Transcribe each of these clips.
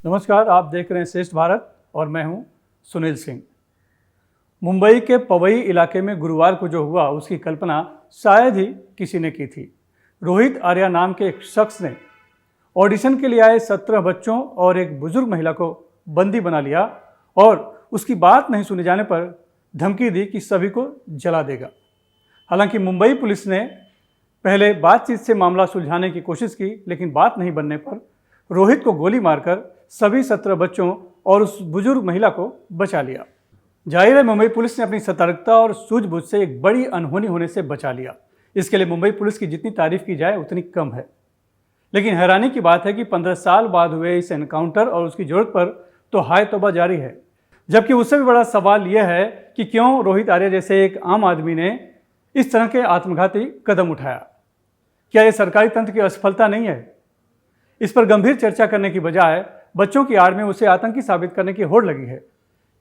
नमस्कार, आप देख रहे हैं श्रेष्ठ भारत और मैं हूं सुनील सिंह। मुंबई के पवई इलाके में गुरुवार को जो हुआ उसकी कल्पना शायद ही किसी ने की थी। रोहित आर्या नाम के एक शख्स ने ऑडिशन के लिए आए 17 बच्चों और एक बुजुर्ग महिला को बंदी बना लिया और उसकी बात नहीं सुने जाने पर धमकी दी कि सभी को जला देगा। हालांकि मुंबई पुलिस ने पहले बातचीत से मामला सुलझाने की कोशिश की, लेकिन बात नहीं बनने पर रोहित को गोली मारकर सभी 17 बच्चों और उस बुजुर्ग महिला को बचा लिया। जाहिर है मुंबई पुलिस ने अपनी सतर्कता और सूझबूझ से एक बड़ी अनहोनी होने से बचा लिया। इसके लिए मुंबई पुलिस की जितनी तारीफ की जाए उतनी कम है। लेकिन हैरानी की बात है कि 15 साल बाद हुए इस एनकाउंटर और उसकी जरूरत पर तो हाय तौबा जारी है। जबकि उससे भी बड़ा सवाल यह है कि क्यों रोहित आर्या जैसे एक आम आदमी ने इस तरह के आत्मघाती कदम उठाया। क्या यह सरकारी तंत्र की असफलता नहीं है? इस पर गंभीर चर्चा करने की बजाय बच्चों की आड़ में उसे आतंकी साबित करने की होड़ लगी है,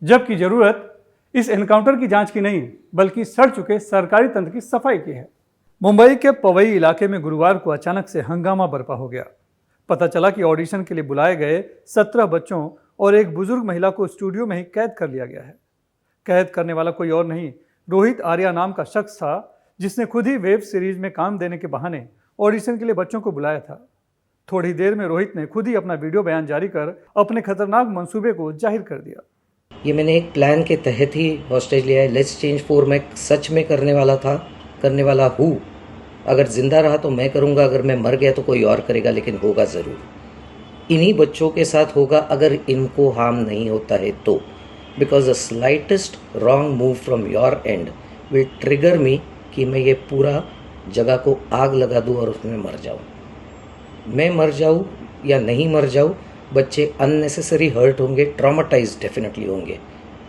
जबकि जरूरत इस एनकाउंटर की जांच की नहीं बल्कि सड़ चुके सरकारी तंत्र की सफाई की है। मुंबई के पवई इलाके में गुरुवार को अचानक से हंगामा बरपा हो गया। पता चला कि ऑडिशन के लिए बुलाए गए 17 बच्चों और एक बुजुर्ग महिला को स्टूडियो में ही कैद कर लिया गया है। कैद करने वाला कोई और नहीं, रोहित आर्या नाम का शख्स था, जिसने खुद ही वेब सीरीज में काम देने के बहाने ऑडिशन के लिए बच्चों को बुलाया था। थोड़ी देर में रोहित ने खुद ही अपना वीडियो बयान जारी कर अपने खतरनाक मंसूबे को जाहिर कर दिया। ये मैंने एक प्लान के तहत ही हॉस्टेज लिया है। लेट्स चेंज 4 मैं सच में करने वाला हूँ। अगर जिंदा रहा तो मैं करूँगा, अगर मैं मर गया तो कोई और करेगा, लेकिन होगा ज़रूर। इन्हीं बच्चों के साथ होगा अगर इनको हार्म नहीं होता है तो। Because the slightest wrong move from your end will trigger me कि मैं ये पूरा जगह को आग लगा दूँ और उसमें मर जाऊँ। मैं मर जाऊँ या नहीं मर जाऊँ, बच्चे अननेसेसरी हर्ट होंगे, ट्रॉमाटाइज डेफिनेटली होंगे।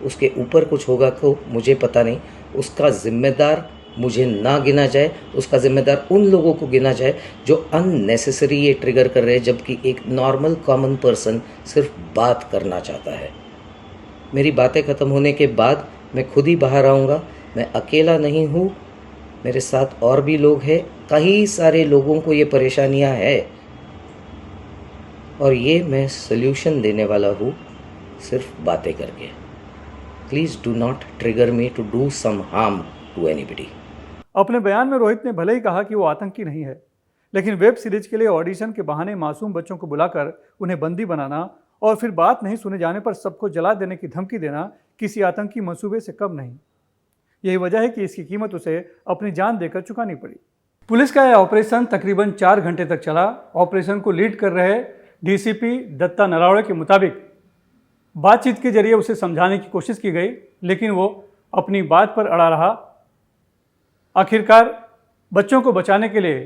उसके ऊपर कुछ होगा तो मुझे पता नहीं। उसका जिम्मेदार मुझे ना गिना जाए, उसका जिम्मेदार उन लोगों को गिना जाए जो अननेसेसरी ये ट्रिगर कर रहे हैं, जबकि एक नॉर्मल कॉमन पर्सन सिर्फ बात करना चाहता है। मेरी बातें ख़त्म होने के बाद मैं खुद ही बाहर आऊँगा। मैं अकेला नहीं हूँ, मेरे साथ और भी लोग हैं। कई सारे लोगों को ये परेशानियाँ हैं और ये मैं सल्यूशन देने वाला हूँ सिर्फ बातें करके। Please do not trigger me to do some harm to anybody. अपने बयान में रोहित ने भले ही कहा कि वो आतंकी नहीं है, लेकिन वेब सीरीज के लिए ऑडिशन के बहाने मासूम बच्चों को बुलाकर उन्हें बंदी बनाना और फिर बात नहीं सुने जाने पर सबको जला देने की धमकी देना किसी आतंकी मंसूबे से कम नहीं। यही वजह है कि इसकी कीमत उसे अपनी जान देकर चुकानी पड़ी। पुलिस का यह ऑपरेशन तकरीबन 4 घंटे तक चला। ऑपरेशन को लीड कर रहे डीसीपी दत्ता नरावड़े के मुताबिक बातचीत के जरिए उसे समझाने की कोशिश की गई, लेकिन वो अपनी बात पर अड़ा रहा। आखिरकार बच्चों को बचाने के लिए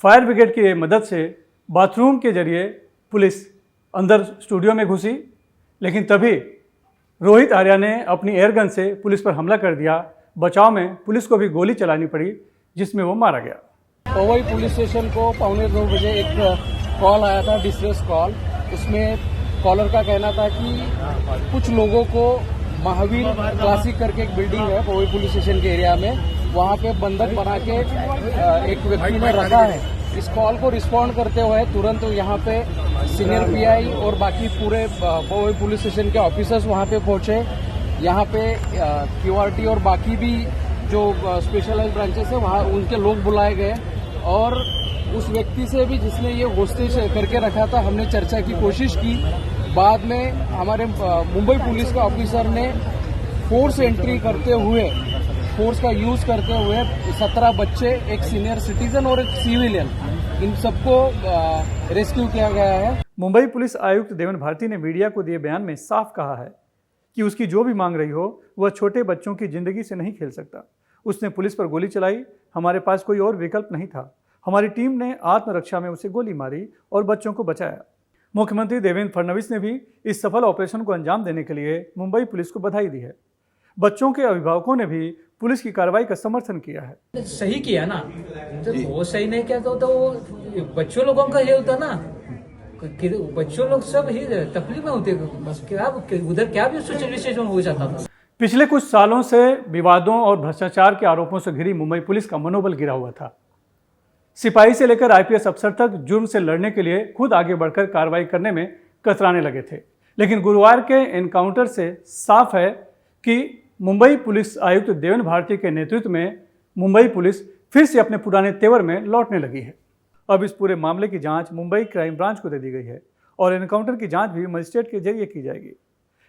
फायर ब्रिगेड की मदद से बाथरूम के जरिए पुलिस अंदर स्टूडियो में घुसी, लेकिन तभी रोहित आर्या ने अपनी एयरगन से पुलिस पर हमला कर दिया। बचाव में पुलिस को भी गोली चलानी पड़ी, जिसमें वो मारा गया। पवई पुलिस स्टेशन को 1:15 बजे एक कॉल आया था, डिस्ट्रेस कॉल। उसमें कॉलर का कहना था कि कुछ लोगों को महावीर क्लासिक करके एक बिल्डिंग है पवई पुलिस स्टेशन के एरिया में, वहाँ पे बंधक बना के एक व्यक्ति ने रखा है। इस कॉल को रिस्पॉन्ड करते हुए तुरंत यहाँ पे सीनियर पीआई और बाकी पूरे पवई पुलिस स्टेशन के ऑफिसर्स वहाँ पे पहुंचे। यहाँ पे क्यूआरटी और बाकी भी जो स्पेशलाइज्ड ब्रांचेस है वहाँ उनके लोग बुलाए गए और उस व्यक्ति से भी जिसने ये होस्टेज करके रखा था हमने चर्चा की कोशिश की। बाद में हमारे मुंबई पुलिस का ऑफिसर ने फोर्स एंट्री करते हुए, फोर्स का यूज करते हुए 17 बच्चे, एक सीनियर सिटीजन और एक सिविलियन, इन सबको रेस्क्यू किया गया है। मुंबई पुलिस आयुक्त देवन भारती ने मीडिया को दिए बयान में साफ कहा है कि उसकी जो भी मांग रही हो वह छोटे बच्चों की जिंदगी से नहीं खेल सकता। उसने पुलिस पर गोली चलाई, हमारे पास कोई और विकल्प नहीं था। हमारी टीम ने आत्मरक्षा में उसे गोली मारी और बच्चों को बचाया। मुख्यमंत्री देवेंद्र फडणवीस ने भी इस सफल ऑपरेशन को अंजाम देने के लिए मुंबई पुलिस को बधाई दी है। बच्चों के अभिभावकों ने भी पुलिस की कार्रवाई का समर्थन किया है। सही किया ना, जब वो सही नहीं किया तो वो बच्चों लोगों का ये होता ना, बच्चों लोग सब ही तकलीफ में होते, बस क्या उधर क्या भी सिचुएशन हो जाता था। पिछले कुछ सालों से विवादों और भ्रष्टाचार के आरोपों से घिरी मुंबई पुलिस का मनोबल गिरा हुआ था। सिपाही से लेकर आईपीएस अफसर तक जुर्म से लड़ने के लिए खुद आगे बढ़कर कार्रवाई करने में कतराने लगे थे। लेकिन गुरुवार के एनकाउंटर से साफ है कि मुंबई पुलिस आयुक्त देवेन भारती के नेतृत्व में मुंबई पुलिस फिर से अपने पुराने तेवर में लौटने लगी है। अब इस पूरे मामले की जांच मुंबई क्राइम ब्रांच को दे दी गई है और एनकाउंटर की जांच भी मजिस्ट्रेट के जरिए की जाएगी।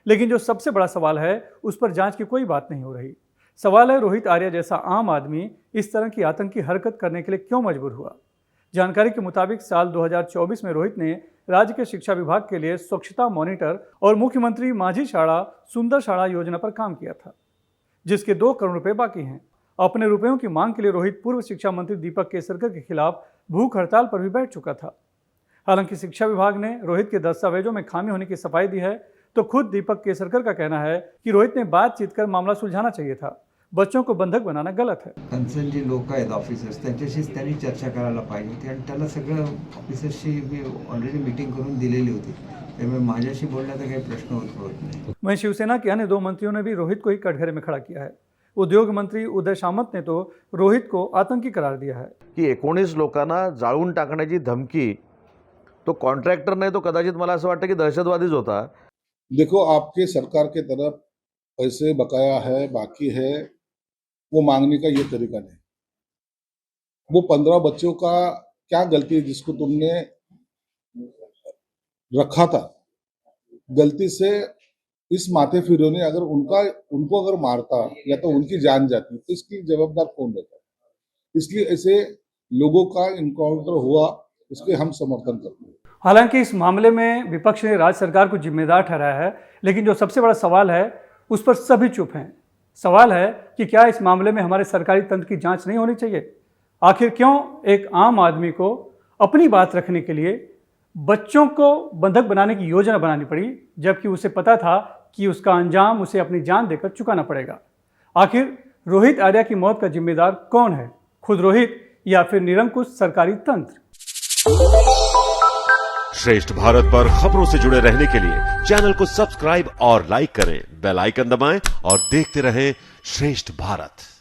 लेकिन जो सबसे बड़ा सवाल है उस पर जांच की कोई बात नहीं हो रही। सवाल है, रोहित आर्या जैसा आम आदमी इस तरह की आतंकी हरकत करने के लिए क्यों मजबूर हुआ। जानकारी के मुताबिक साल 2024 में रोहित ने राज्य के शिक्षा विभाग के लिए स्वच्छता मॉनिटर और मुख्यमंत्री माझी शाला सुंदर शाला योजना पर काम किया था, जिसके 2 करोड़ रुपए बाकी हैं। अपने रुपयों की मांग के लिए रोहित पूर्व शिक्षा मंत्री दीपक केसरकर के खिलाफ भूख हड़ताल पर भी बैठ चुका था। हालांकि शिक्षा विभाग ने रोहित के दस्तावेजों में खामी होने की सफाई दी है, तो खुद दीपक केसरकर का कहना है कि रोहित ने बातचीत कर मामला सुलझाना चाहिए था। बच्चों को बंधक बनाना गलत है। कन्सर्न जे लोक आहेत ऑफिसर्स त्यांच्याशीच त्यांनी चर्चा करायला पाहिजे होती आणि त्याला सगळं ऑफिसर्सशी मी ऑलरेडी मीटिंग करून दिलेली होती, त्यामुळे माझ्याशी बोलण्याचा काही प्रश्न होत नाही। वहीं शिवसेना के अन्य 2 मंत्रियों ने भी रोहित को ही कटघरे में खड़ा किया है। उद्योग मंत्री उदय सामंत ने तो रोहित को आतंकी करार दिया है की 19 लोकांना जाळून टाकण्याची धमकी तो कॉन्ट्रॅक्टर नाही, तो कदाचित मला असं वाटतं की दहशतवादीच होता। देखो, आपके सरकार के तरफ पैसे बकाया है, बाकी है, वो मांगने का ये तरीका नहीं। वो 15 बच्चों का क्या गलती है जिसको तुमने रखा था? गलती से इस माथे फिरों ने अगर उनको अगर मारता या तो उनकी जान जाती तो इसकी जवाबदार कौन रहता? इसलिए ऐसे लोगों का इनकाउंटर हुआ, इसके हम समर्थन करते हैं। हालांकि इस मामले में विपक्ष ने राज्य सरकार को जिम्मेदार ठहराया है, लेकिन जो सबसे बड़ा सवाल है उस पर सभी चुप हैं। सवाल है कि क्या इस मामले में हमारे सरकारी तंत्र की जांच नहीं होनी चाहिए? आखिर क्यों एक आम आदमी को अपनी बात रखने के लिए बच्चों को बंधक बनाने की योजना बनानी पड़ी, जबकि उसे पता था कि उसका अंजाम उसे अपनी जान देकर चुकाना पड़ेगा? आखिर रोहित आर्या की मौत का जिम्मेदार कौन है, खुद रोहित या फिर निरंकुश सरकारी तंत्र? श्रेष्ठ भारत पर खबरों से जुड़े रहने के लिए चैनल को सब्सक्राइब और लाइक करें, बेल आइकन दबाएं और देखते रहें श्रेष्ठ भारत।